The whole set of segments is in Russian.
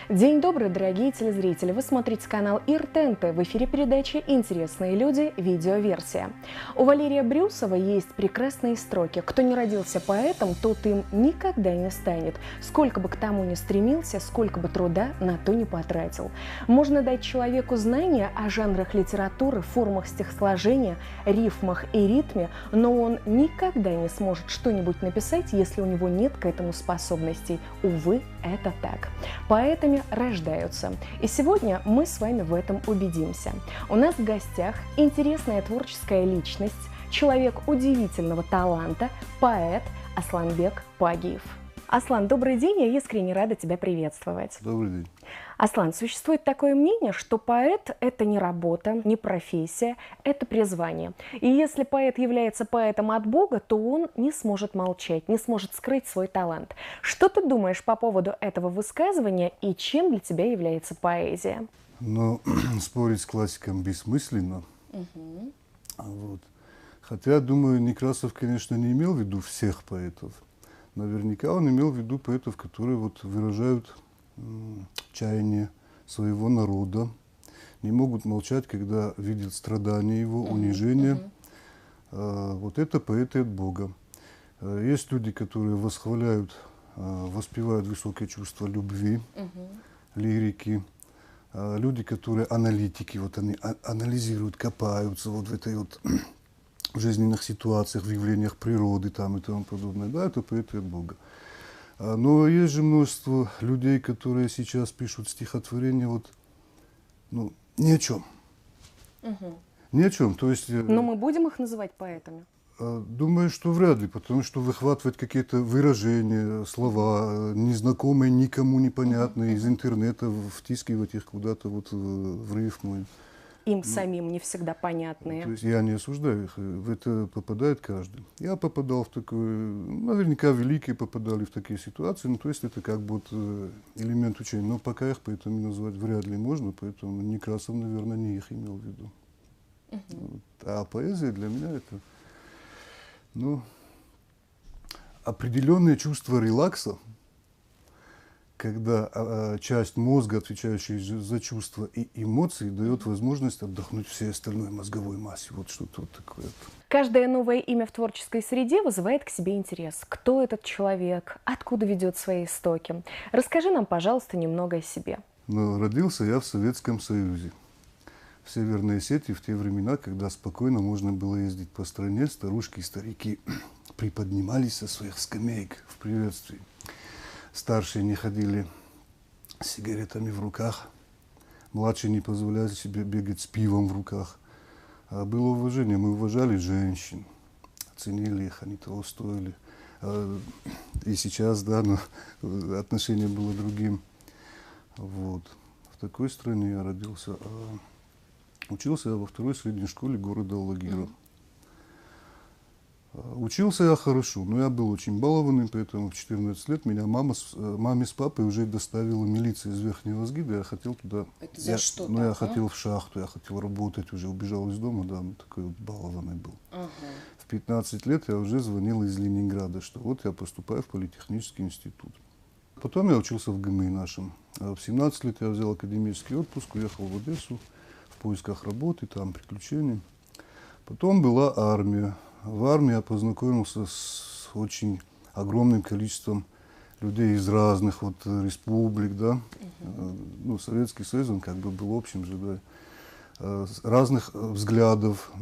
День добрый, дорогие телезрители! Вы смотрите канал ИР-ТНТ. В эфире передачи «Интересные люди. Видеоверсия». У Валерия Брюсова есть прекрасные строки. Кто не родился поэтом, тот им никогда не станет. Сколько бы к тому ни стремился, сколько бы труда на то не потратил. Можно дать человеку знания о жанрах литературы, формах стихосложения, рифмах и ритме, но он никогда не сможет что-нибудь написать, если у него нет к этому способностей. Увы, это так. Поэтами рождаются. И сегодня мы с вами в этом убедимся. У нас в гостях интересная творческая личность, человек удивительного таланта, поэт Асланбек Пагиев. Аслан, добрый день, я искренне рада тебя приветствовать. Добрый день. Аслан, существует такое мнение, что поэт – это не работа, не профессия, это призвание. И если поэт является поэтом от Бога, то он не сможет молчать, не сможет скрыть свой талант. Что ты думаешь по поводу этого высказывания и чем для тебя является поэзия? Но спорить с классиком бессмысленно. Вот. Хотя, думаю, Некрасов, конечно, не имел в виду всех поэтов. Наверняка он имел в виду поэтов, которые выражают чаяние своего народа, не могут молчать, когда видят страдания его, унижение. Вот это поэты от Бога. Есть люди, которые восхваляют, воспевают высокое чувство любви, лирики. Люди, которые аналитики, вот они анализируют, копаются вот в этой вот жизненных ситуациях, в явлениях природы там и тому подобное. Да, это поэты от Бога. Но есть же множество людей, которые сейчас пишут стихотворения ни о чем. Ни о чем. То есть, но мы будем их называть поэтами? Думаю, что вряд ли, потому что выхватывать какие-то выражения, слова, незнакомые, никому непонятные, из интернета, втискивать их куда-то в рифму. Им самим не всегда понятные. То есть я не осуждаю их, в это попадает каждый. Я попадал в такое, наверняка великие попадали в такие ситуации, то есть это как бы элемент учения. Но пока их поэтому назвать вряд ли можно, поэтому Некрасов, наверное, не их имел в виду. А поэзия для меня это определенное чувство релакса, когда часть мозга, отвечающая за чувства и эмоции, дает возможность отдохнуть всей остальной мозговой массе. Вот что-то вот такое. Каждое новое имя в творческой среде вызывает к себе интерес. Кто этот человек? Откуда ведет свои истоки? Расскажи нам, пожалуйста, немного о себе. Родился я в Советском Союзе. В Северной Осетии в те времена, когда спокойно можно было ездить по стране, старушки и старики приподнимались со своих скамеек в приветствии. Старшие не ходили с сигаретами в руках, младшие не позволяли себе бегать с пивом в руках. А было уважение, мы уважали женщин, ценили их, они того стоили. И сейчас, да, но отношение было другим. Вот. В такой стране я родился. Учился я во второй средней школе города Алагира. Учился я хорошо, но я был очень балованный, поэтому в 14 лет меня маме с папой уже доставила милиция из Верхнего Сгида. Я хотел туда... Это за что? Я хотел в шахту, я хотел работать, уже убежал из дома, да, такой вот балованный был. В 15 лет я уже звонил из Ленинграда, что вот я поступаю в политехнический институт. Потом я учился в ГМИ нашем. В 17 лет я взял академический отпуск, уехал в Одессу в поисках работы, там приключений. Потом была армия. В армии я познакомился с очень огромным количеством людей из разных республик, да. Советский Союз, он как бы был общим же, да. Разных взглядов,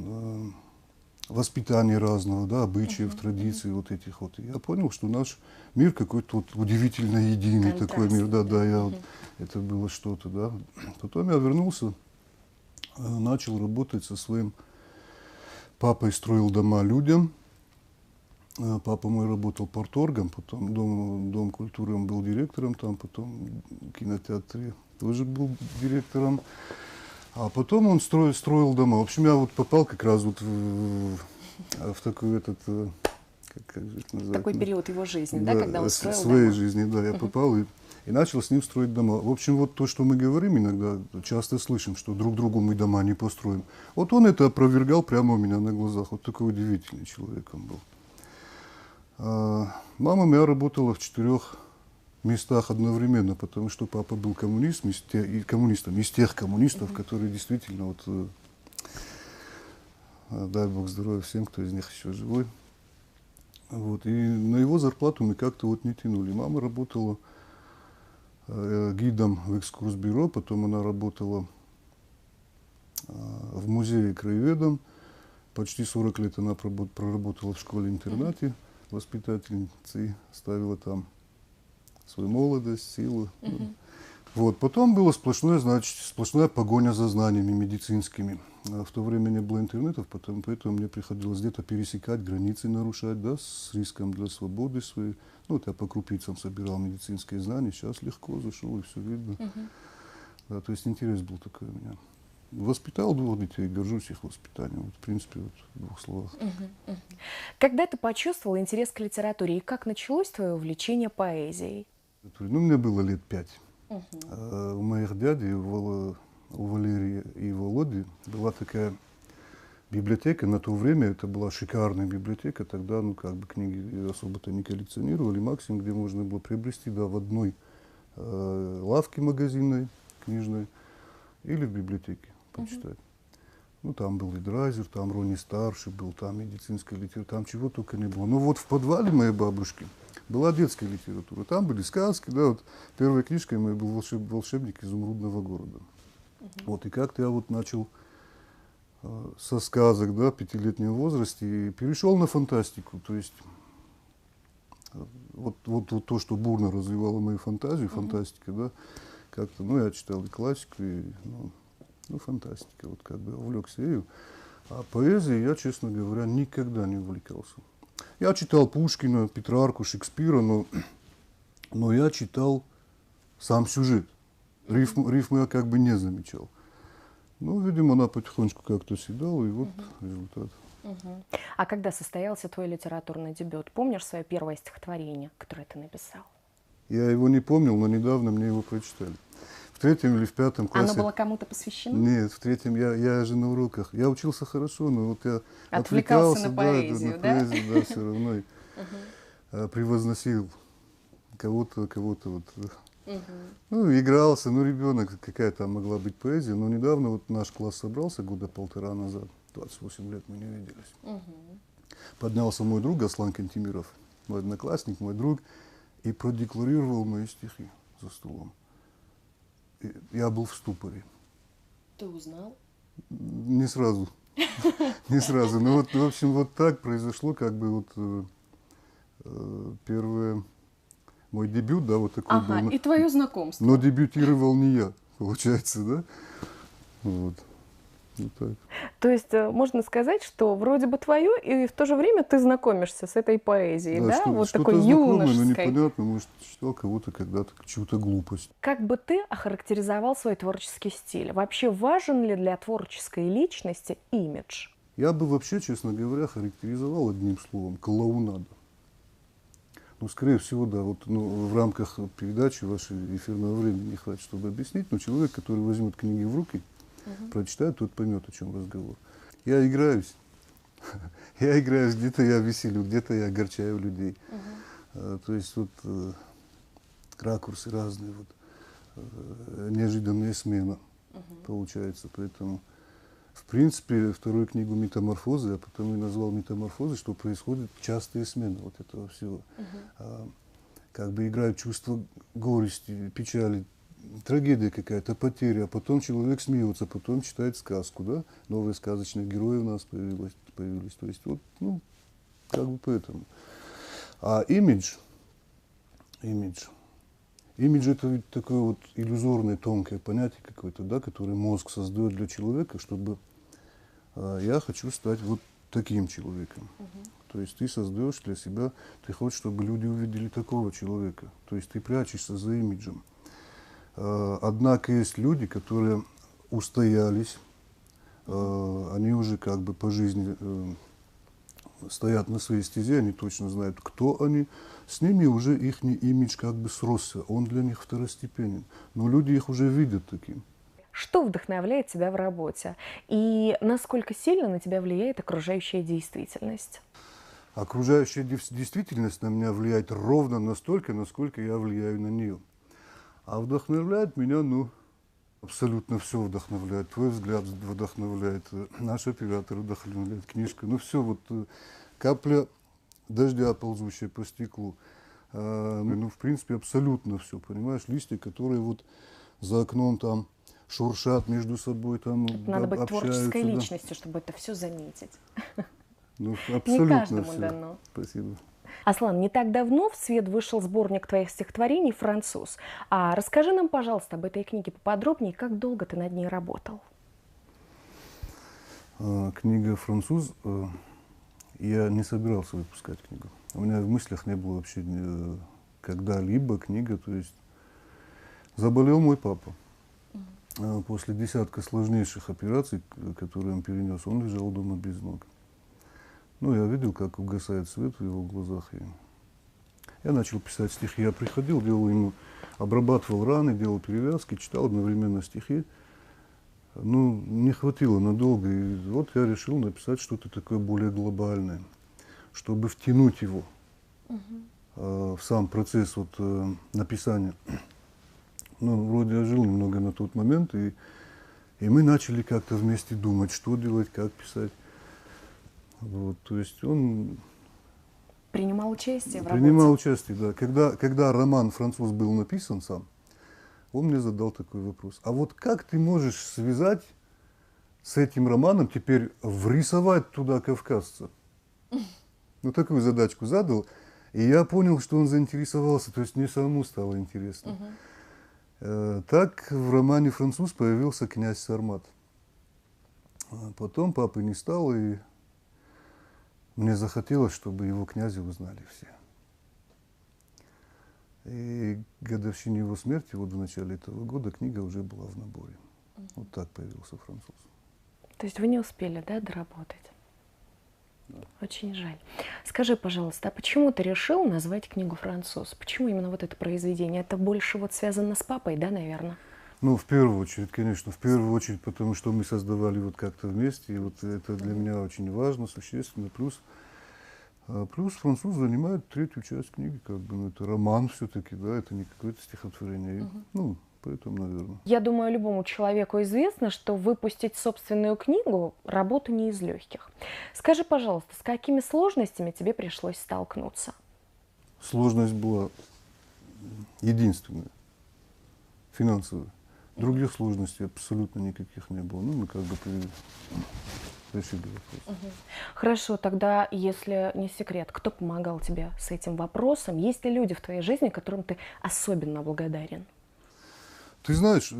воспитания разного, да, обычаев, традиций вот этих вот. И я понял, что наш мир какой-то удивительно единый такой мир, да, это было что-то, да. Потом я вернулся, начал работать со своим папой, строил дома людям. Папа мой работал порторгом, потом дом культуры, он был директором там, потом в кинотеатре тоже был директором. А потом он строил дома. В общем, я попал как раз в такой как же это называется? Такой период его жизни, да, когда он строил своей дома. жизни, да, я попал и начал с ним строить дома. В общем, вот то, что мы говорим иногда, часто слышим, что друг другу мы дома не построим. Вот он это опровергал прямо у меня на глазах. Вот такой удивительный человек он был. Мама моя работала в 4 местах одновременно, потому что папа был коммунистом, из тех коммунистов, которые действительно, вот, дай бог здоровья всем, кто из них еще живой. Вот. И на его зарплату мы как-то вот не тянули. Мама работала гидом в экскурсбюро, потом она работала в музее краеведом. Почти 40 лет она проработала в школе-интернате воспитательницей, ставила там свою молодость, силу. Вот. Потом была сплошная погоня за знаниями медицинскими. В то время не было интернетов, поэтому мне приходилось где-то пересекать границы, нарушать, да, с риском для свободы своей. Ну, вот я по крупицам собирал медицинские знания, сейчас легко зашел и все видно. Да, то есть интерес был такой у меня. Воспитал 2 детей, горжусь их воспитанием. Вот, в принципе, вот в 2 словах. Когда ты почувствовал интерес к литературе и как началось твое увлечение поэзией? Ну, мне было лет 5. У моих дядей, у Валерия и Володи, была такая библиотека. На то время это была шикарная библиотека. Тогда, ну, как бы книги особо-то не коллекционировали. Максимум, где можно было приобрести, да, в одной лавке магазинной, книжной, или в библиотеке почитать. Ну, там был и Драйзер, там Рони Старший был, там медицинская литература, там чего только не было. Но вот в подвале моей бабушки была детская литература. Там были сказки, да, вот первой книжкой моей был «Волшебник изумрудного города». Вот, и как-то я вот начал со сказок, да, в 5-летнем возрасте и перешел на фантастику. То есть вот то, что бурно развивало мою фантазию, фантастика, да, как-то, ну, я читал и классику, и, ну, фантастика, вот как бы увлекся ею. А поэзией я, честно говоря, никогда не увлекался. Я читал Пушкина, Петрарку, Шекспира, но я читал сам сюжет. Рифмы я как бы не замечал. Ну, видимо, она потихонечку как-то съедала, и вот результат. А когда состоялся твой литературный дебют? Помнишь свое первое стихотворение, которое ты написал? Я его не помнил, но недавно мне его прочитали. В 3 или в 5 классе. Оно было кому-то посвящено? Нет, в 3 я же на уроках. Я учился хорошо, но вот я отвлекался на поэзию, да? На поэзию, да, все равно. Превозносил кого-то вот. Ну, игрался, ну, ребенок, какая там могла быть поэзия. Но недавно вот наш класс собрался, года 1,5 назад, 28 лет мы не виделись. Поднялся мой друг Аслан Кантемиров, мой одноклассник, мой друг, и продекларировал мои стихи за столом. И я был в ступоре. Ты узнал? Не сразу. Не сразу. Ну вот, в общем, вот так произошло, как бы вот первое, мой дебют, да, вот такой был. Ага, и твое знакомство. Но дебютировал не я, получается, да? Вот. Вот так. То есть можно сказать, что вроде бы твое, и в то же время ты знакомишься с этой поэзией, да? Вот такой знакомое, юношеской. но непонятно, может, читал кого-то когда-то, чью-то глупость. Как бы ты охарактеризовал свой творческий стиль? Вообще важен ли для творческой личности имидж? Я бы вообще, честно говоря, характеризовал одним словом – клоунада. Ну, скорее всего, да, вот, ну, в рамках передачи вашей эфирного времени не хватит, чтобы объяснить, но человек, который возьмет книги в руки, прочитает, тот поймет, о чем разговор. Я играюсь. Я играюсь, где-то я веселю, где-то я огорчаю людей. То есть вот ракурсы разные, вот, неожиданная смена получается. Поэтому, в принципе, вторую книгу «Метаморфозы» я потому и назвал «Метаморфозы», что происходят частые смены вот этого всего. Как бы играют чувства горести, печали, трагедия какая-то, потеря, а потом человек смеется, потом читает сказку, да, новые сказочные герои у нас появились, то есть вот, ну, как бы поэтому. А имидж это ведь такое вот иллюзорное, тонкое понятие какое-то, да, которое мозг создает для человека, чтобы я хочу стать вот таким человеком. То есть ты создаешь для себя, ты хочешь, чтобы люди увидели такого человека, то есть ты прячешься за имиджем. Однако есть люди, которые устоялись, они уже как бы по жизни стоят на своей стезе, они точно знают, кто они. С ними уже их имидж как бы сросся, он для них второстепенен. Но люди их уже видят таким. Что вдохновляет тебя в работе? И насколько сильно на тебя влияет окружающая действительность? окружающая действительность на меня влияет ровно настолько, насколько я влияю на нее. А вдохновляет меня, ну, абсолютно все вдохновляет. Твой взгляд вдохновляет, наш оператор вдохновляет, книжка. Ну, все, вот капля дождя, ползущая по стеклу. Ну, в принципе, абсолютно все, понимаешь? Листья, которые вот за окном там шуршат между собой, там Надо быть общаются. творческой Да. личностью, чтобы это все заметить. Ну, Не абсолютно каждому все. дано. Спасибо. Аслан, не так давно в свет вышел сборник твоих стихотворений «Француз». А расскажи нам, пожалуйста, об этой книге поподробнее, как долго ты над ней работал? Книга «Француз», я не собирался выпускать книгу. У меня в мыслях не было вообще когда-либо книга. То есть заболел мой папа. После десятка сложнейших операций, которые он перенес, он лежал дома без ног. Ну, я видел, как угасает свет в его глазах. И я начал писать стихи. Я приходил, делал ему, обрабатывал раны, делал перевязки, читал одновременно стихи. Ну, не хватило надолго. И вот я решил написать что-то такое более глобальное, чтобы втянуть его в сам процесс вот, написания. Ну, вроде я жил немного на тот момент, и мы начали как-то вместе думать, что делать, как писать. Вот, то есть он Принимал участие в принимал работе? участие, да. Когда роман «Француз» был написан сам, он мне задал такой вопрос. А вот как ты можешь связать с этим романом, теперь врисовать туда кавказца? Ну, такую задачку задал, и я понял, что он заинтересовался, то есть мне самому стало интересно. Так в романе «Француз» появился князь Сармат. Потом папы не стало, и мне захотелось, чтобы его князя узнали все. И к годовщине его смерти, вот в начале этого года, книга уже была в наборе. Вот так появился «Француз». То есть вы не успели, да, доработать? Да. Очень жаль. Скажи, пожалуйста, а почему ты решил назвать книгу «Француз»? Почему именно вот это произведение? Это больше вот связано с папой, да, наверное? Ну, в первую очередь, конечно, в первую очередь, потому что мы создавали вот как-то вместе, и вот это для меня очень важно, существенно. Плюс «Француз» занимает третью часть книги, как бы, ну, это роман все-таки, да, это не какое-то стихотворение. И, ну, поэтому, наверное. Я думаю, любому человеку известно, что выпустить собственную книгу – работа не из легких. Скажи, пожалуйста, с какими сложностями тебе пришлось столкнуться? Сложность была единственная, финансовая. Других сложностей абсолютно никаких не было. Ну, мы как бы решили вопрос. Хорошо, тогда, если не секрет, кто помогал тебе с этим вопросом? Есть ли люди в твоей жизни, которым ты особенно благодарен? Ты знаешь,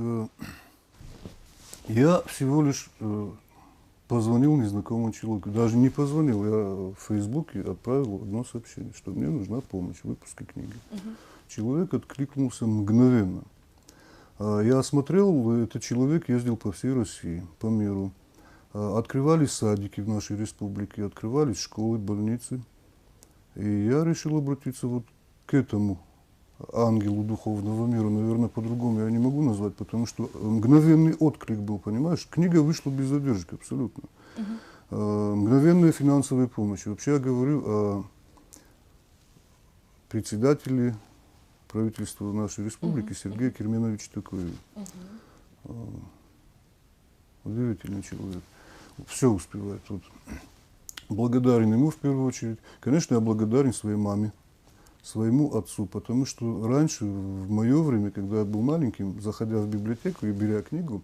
я всего лишь позвонил незнакомому человеку. Даже не позвонил, я в Фейсбуке отправил одно сообщение, что мне нужна помощь в выпуске книги. Человек откликнулся мгновенно. Я осмотрел, этот человек ездил по всей России, по миру. Открывались садики в нашей республике, открывались школы, больницы. И я решил обратиться вот к этому ангелу духовного мира. Наверное, по-другому я не могу назвать, потому что мгновенный отклик был, понимаешь? Книга вышла без задержки, абсолютно. Мгновенная финансовая помощь. Вообще я говорю о председателе правительства нашей республики Сергея Керменовича Токоеве. Удивительный человек. Все успевает. Вот. Благодарен ему в первую очередь. Конечно, я благодарен своей маме, своему отцу, потому что раньше, в мое время, когда я был маленьким, заходя в библиотеку и беря книгу,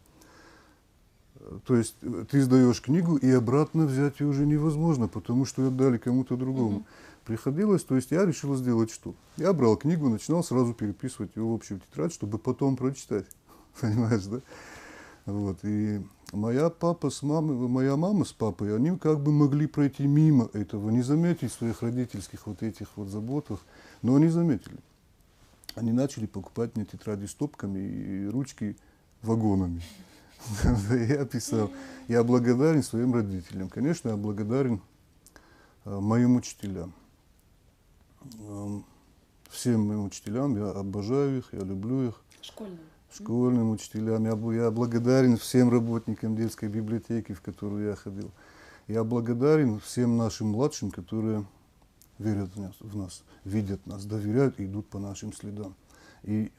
то есть ты сдаешь книгу, и обратно взять ее уже невозможно, потому что ее отдали кому-то другому. Приходилось, то есть я решил сделать что? Я брал книгу, начинал сразу переписывать ее в общую тетрадь, чтобы потом прочитать. Понимаешь, да? Вот. И моя мама с папой, они как бы могли пройти мимо этого, не заметить своих родительских вот этих вот заботах, но они заметили. Они начали покупать мне тетради стопками и ручки вагонами. Я писал. Я благодарен своим родителям. Конечно, я благодарен моим учителям. Всем моим учителям, я обожаю их, я люблю их. Школьным учителям. Я благодарен всем работникам детской библиотеки, в которую я ходил. Я благодарен всем нашим младшим, которые верят в нас, видят нас, доверяют и идут по нашим следам. И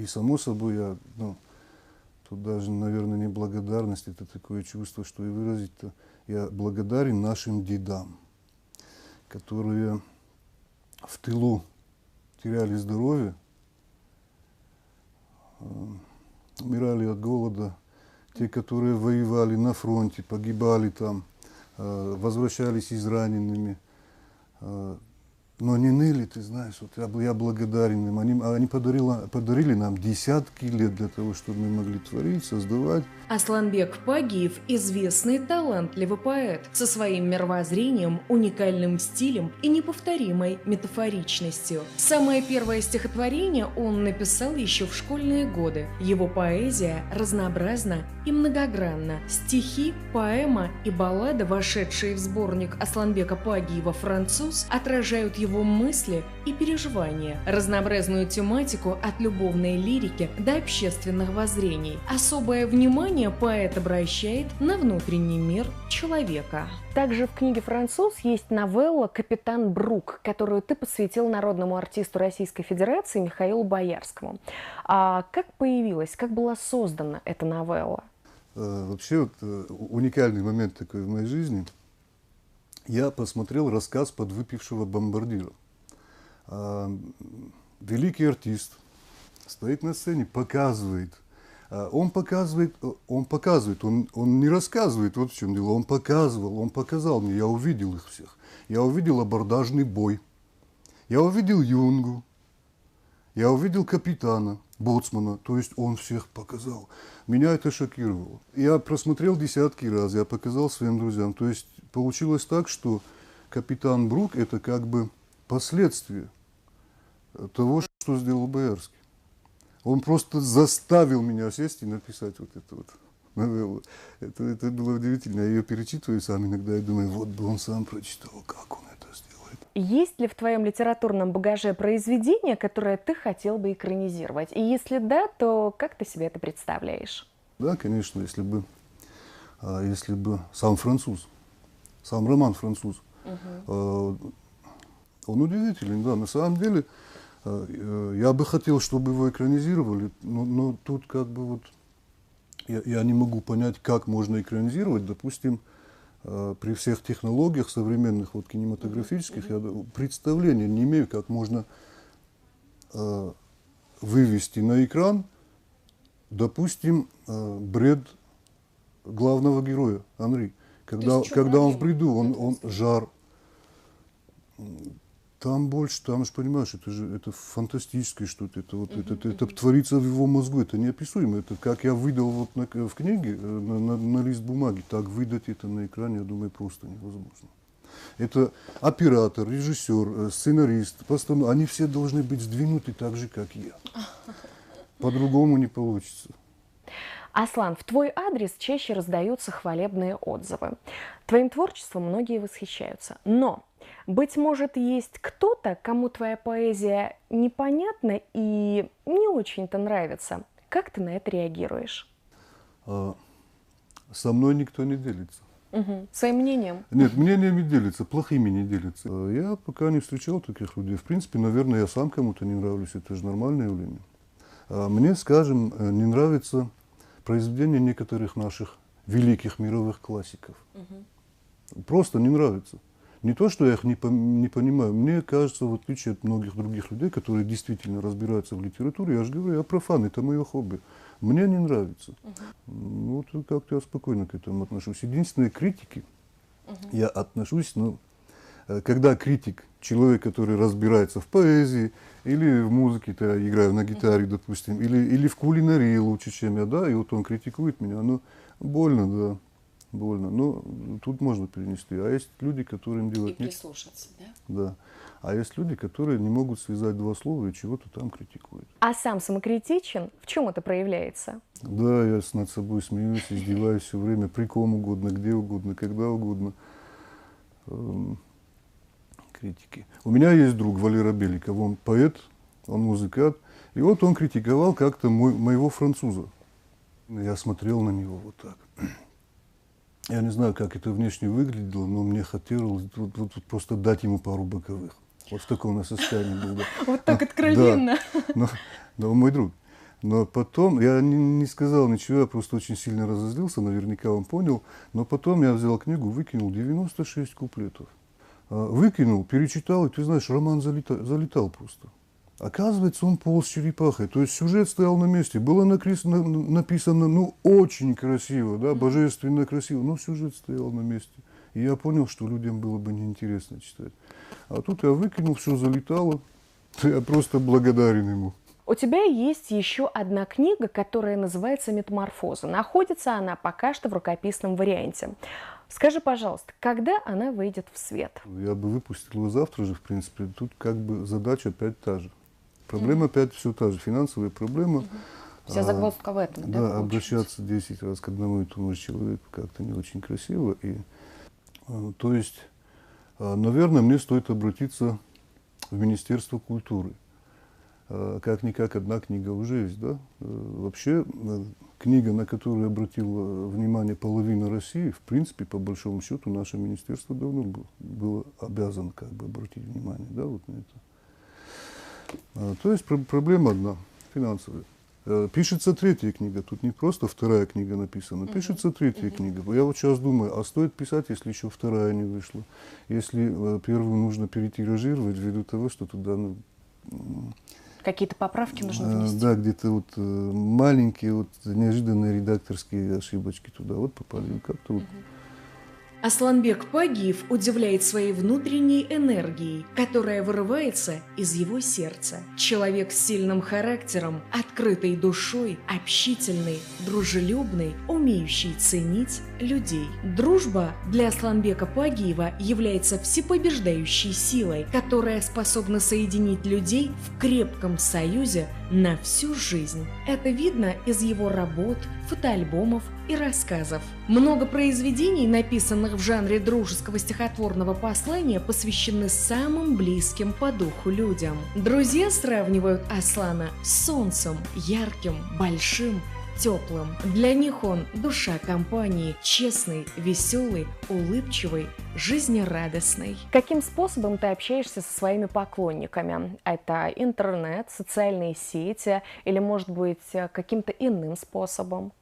само собой, тут даже, наверное, не благодарность, это такое чувство, что и выразить-то. Я благодарен нашим дедам, которые в тылу теряли здоровье, умирали от голода, те, которые воевали на фронте, погибали там, возвращались израненными, но не ныли, ты знаешь, вот я благодарен им. Они подарили нам десятки лет для того, чтобы мы могли творить, создавать. Асланбек Пагиев – известный талантливый поэт со своим мировоззрением, уникальным стилем и неповторимой метафоричностью. Самое первое стихотворение он написал еще в школьные годы. Его поэзия разнообразна и многогранна. Стихи, поэма и баллада, вошедшие в сборник Асланбека Пагиева «Француз», отражают его мысли и переживания, разнообразную тематику от любовной лирики до общественных воззрений. Особое внимание поэт обращает на внутренний мир человека. Также в книге «Француз» есть новелла «Капитан Брук», которую ты посвятил народному артисту Российской Федерации Михаилу Боярскому. А как появилась, как была создана эта новелла? Вообще, уникальный момент такой в моей жизни. Я посмотрел рассказ подвыпившего бомбардира. Великий артист стоит на сцене, показывает. Он не рассказывает, вот в чем дело. Он показал мне, я увидел их всех. Я увидел абордажный бой, я увидел юнгу, я увидел капитана, боцмана, то есть он всех показал. Меня это шокировало. Я просмотрел десятки раз, я показал своим друзьям. То есть получилось так, что капитан Брук – это как бы последствие того, что сделал Боярский. Он просто заставил меня сесть и написать вот эту вот новеллу. Это было удивительно. Я ее перечитываю сам иногда и думаю, вот бы он сам прочитал, как он это сделает. Есть ли в твоем литературном багаже произведение, которое ты хотел бы экранизировать? И если да, то как ты себе это представляешь? Да, конечно, если бы сам француз, сам роман «Француз», он удивителен, да, на самом деле. Я бы хотел, чтобы его экранизировали, но тут как бы вот я не могу понять, как можно экранизировать. Допустим, при всех технологиях современных, вот, кинематографических, я представления не имею, как можно вывести на экран, допустим, бред главного героя, Анри. Когда он в бреду, он жар. Там больше, там же, понимаешь, это фантастическое что-то, это творится в его мозгу, это неописуемо. Это как я выдал вот в книге на лист бумаги, так выдать это на экране, я думаю, просто невозможно. Это оператор, режиссер, сценарист, постановщик, они все должны быть сдвинуты так же, как я. По-другому не получится. Аслан, в твой адрес чаще раздаются хвалебные отзывы. Твоим творчеством многие восхищаются. Но, быть может, есть кто-то, кому твоя поэзия непонятна и не очень-то нравится. Как ты на это реагируешь? Со мной никто не делится. Своим мнением? Нет, мнениями делится, плохими не делится. Я пока не встречал таких людей. В принципе, наверное, я сам кому-то не нравлюсь, это же нормальное явление. Мне, скажем, не нравится произведения некоторых наших великих мировых классиков. Просто не нравится. Не то, что я их не понимаю. Мне кажется, в отличие от многих других людей, которые действительно разбираются в литературе, я же говорю, я профан, это мое хобби. Мне не нравится. Вот как-то я спокойно к этому отношусь. Единственные критики, я отношусь, когда критик, человек, который разбирается в поэзии, или в музыке, я играю на гитаре, допустим, или в кулинарии лучше, чем я, да, и вот он критикует меня, больно, да, больно. Но тут можно перенести. А есть люди, которым делать нет. И прислушаться, да? Да. А есть люди, которые не могут связать два слова и чего-то там критикуют. А сам самокритичен? В чем это проявляется? Да, я над собой смеюсь, издеваюсь все время, при ком угодно, где угодно, когда угодно. Критики. У меня есть друг Валера Беликов, он поэт, он музыкант, и вот он критиковал как-то моего француза. Я смотрел на него вот так. Я не знаю, как это внешне выглядело, но мне хотелось вот просто дать ему пару боковых. Вот в таком состоянии был. Да. Вот так откровенно. Да, но мой друг. Но потом, я не сказал ничего, я просто очень сильно разозлился, наверняка он понял. Но потом я взял книгу, выкинул 96 куплетов. Выкинул, перечитал, и ты знаешь, роман залетал просто. Оказывается, он полз черепахой, то есть сюжет стоял на месте, было написано, ну, очень красиво, да, божественно красиво, но сюжет стоял на месте. И я понял, что людям было бы неинтересно читать. А тут я выкинул, все залетало, я просто благодарен ему. У тебя есть еще одна книга, которая называется «Метаморфоза». Находится она пока что в рукописном варианте. Скажи, пожалуйста, когда она выйдет в свет? Я бы выпустил его завтра же, в принципе. Тут как бы задача опять та же. Проблема опять все та же. Финансовая проблема. Вся загвоздка в этом, да? Да, обращаться 10 раз к одному и тому же человеку как-то не очень красиво. И, то есть, наверное, мне стоит обратиться в Министерство культуры. Как-никак одна книга уже есть, да? Вообще, книга, на которую обратила внимание половина России, в принципе, по большому счету, наше министерство давно было обязано как бы обратить внимание, да, вот на это. То есть проблема одна, финансовая. Пишется третья книга, тут не просто вторая книга написана, пишется третья книга. Я вот сейчас думаю, а стоит писать, если еще вторая не вышла? Если первую нужно перетиражировать ввиду того, что туда... Какие-то поправки нужно внести? Да, где-то вот маленькие, вот неожиданные редакторские ошибочки туда вот попали. Как-то вот. Асланбек Пагиев удивляет своей внутренней энергией, которая вырывается из его сердца. Человек с сильным характером, открытой душой, общительный, дружелюбный, умеющий ценить людей. Дружба для Асланбека Пагиева является всепобеждающей силой, которая способна соединить людей в крепком союзе на всю жизнь. Это видно из его работ, фотоальбомов и рассказов. Много произведений, написанных в жанре дружеского стихотворного послания, посвящены самым близким по духу людям. Друзья сравнивают Аслана с солнцем, ярким, большим, теплым. Для них он душа компании, честный, веселый, улыбчивый, жизнерадостный. Каким способом ты общаешься со своими поклонниками? Это интернет, социальные сети или, может быть, каким-то иным способом?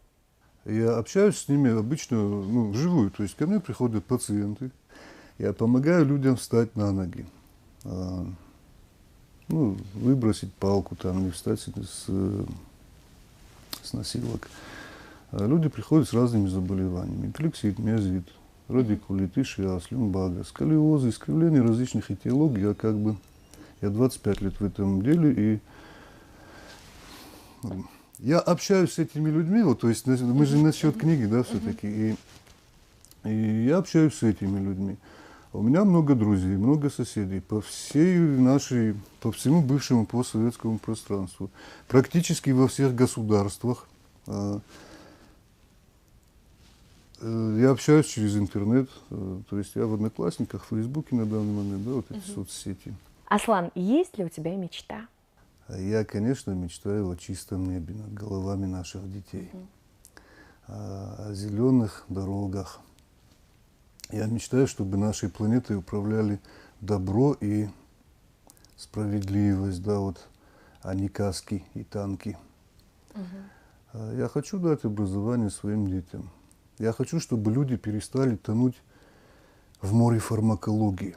Я общаюсь с ними обычно вживую, то есть ко мне приходят пациенты, я помогаю людям встать на ноги, выбросить палку, там, не встать с носилок. Люди приходят с разными заболеваниями: эпилепсит, миозит, радикулит, ишиаз, люмбага, сколиозы, искривления различных этиологий. Я 25 лет в этом деле, и я общаюсь с этими людьми, вот, то есть мы же насчет книги, да, все-таки, и я общаюсь с этими людьми. У меня много друзей, много соседей по всему бывшему постсоветскому пространству, практически во всех государствах. Я общаюсь через интернет, то есть я в Одноклассниках, в Фейсбуке на данный момент, да, вот эти соцсети. Аслан, есть ли у тебя мечта? Я, конечно, мечтаю о чистом небе над головами наших детей, о зеленых дорогах. Я мечтаю, чтобы нашей планетой управляли добро и справедливость, да, вот, а не каски и танки. Я хочу дать образование своим детям. Я хочу, чтобы люди перестали тонуть в море фармакологии.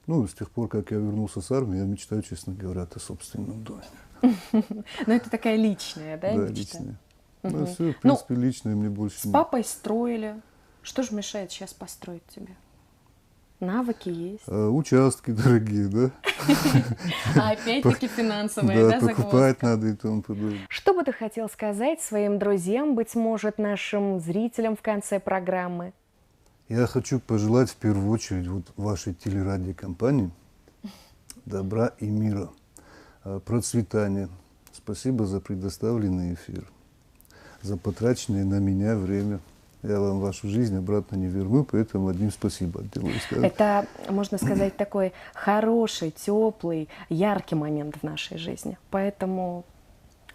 С тех пор, как я вернулся с армии, я мечтаю, честно говоря, о собственном доме. Но это такая личная, да, мечта? Да, личная. Все, в принципе, личное мне больше с папой строили. Что же мешает сейчас построить тебе? Навыки есть. Участки дорогие, да? А опять-таки финансовые, да, загвоздка? Покупать надо и тому подобное. Что бы ты хотел сказать своим друзьям, быть может, нашим зрителям в конце программы? Я хочу пожелать в первую очередь вашей телерадиокомпании добра и мира, процветания. Спасибо за предоставленный эфир, за потраченное на меня время. Я вам вашу жизнь обратно не верну, поэтому одним спасибо отделаю. Это, можно сказать, такой хороший, теплый, яркий момент в нашей жизни. Поэтому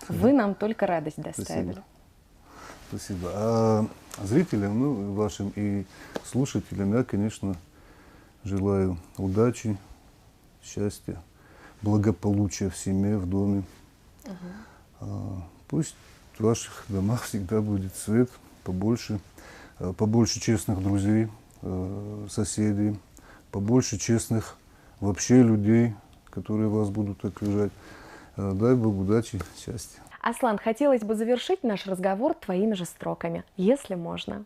вы нам только радость доставили. Спасибо. А зрителям, ну, вашим и слушателям я, конечно, желаю удачи, счастья, благополучия в семье, в доме. Пусть в ваших домах всегда будет свет, побольше честных друзей, соседей, побольше честных вообще людей, которые вас будут окружать. Дай Бог удачи, счастья. Аслан, хотелось бы завершить наш разговор твоими же строками, если можно.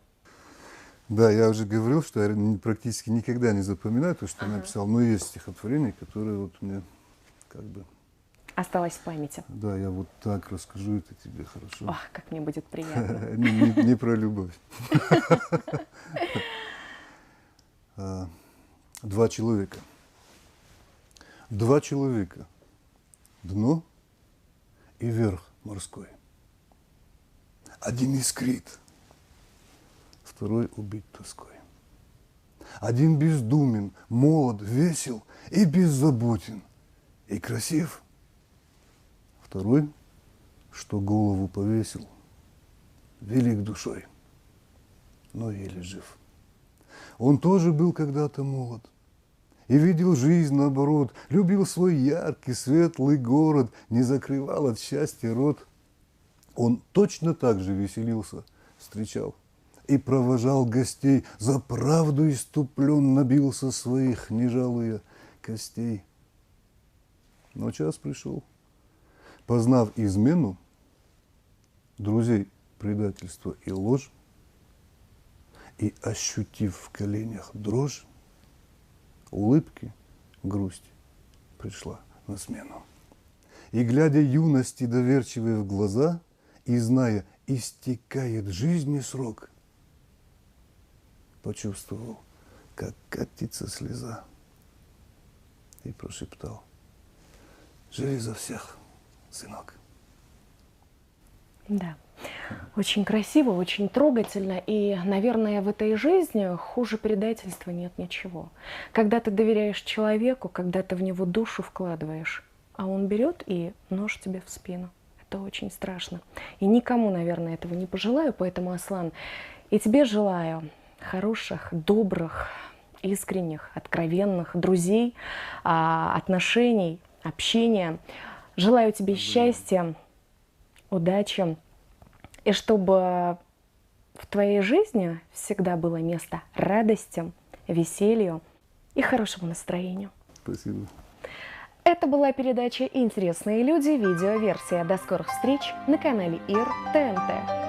Да, я уже говорил, что я практически никогда не запоминаю то, что я написал, но есть стихотворения, которые вот мне как бы... Осталось в памяти. Да, я вот так расскажу это тебе хорошо. Ох, как мне будет приятно. Не про любовь. Два человека. Два человека. Дно и верх морской. Один искрит, второй убит тоской. Один бездумен, молод, весел и беззаботен, и красив. Второй, что голову повесил, велик душой, но еле жив. Он тоже был когда-то молод и видел жизнь наоборот, любил свой яркий, светлый город, не закрывал от счастья рот. Он точно так же веселился, встречал и провожал гостей, за правду иступленно бился своих, не жалуя костей. Но час пришел, познав измену, друзей предательство и ложь, и ощутив в коленях дрожь, улыбки, грусть пришла на смену. И, глядя юности доверчивой в глаза, и зная, истекает жизни срок, почувствовал, как катится слеза, и прошептал: живи за всех, сынок. Да, очень красиво, очень трогательно, и, наверное, в этой жизни хуже предательства нет ничего. Когда ты доверяешь человеку, когда ты в него душу вкладываешь, а он берет и нож тебе в спину. Это очень страшно. И никому, наверное, этого не пожелаю, поэтому, Аслан, и тебе желаю хороших, добрых, искренних, откровенных друзей, отношений, общения. Желаю тебе счастья, удачи, и чтобы в твоей жизни всегда было место радости, веселью и хорошему настроению. Спасибо. Это была передача «Интересные люди», видеоверсия. До скорых встреч на канале ИР ТНТ.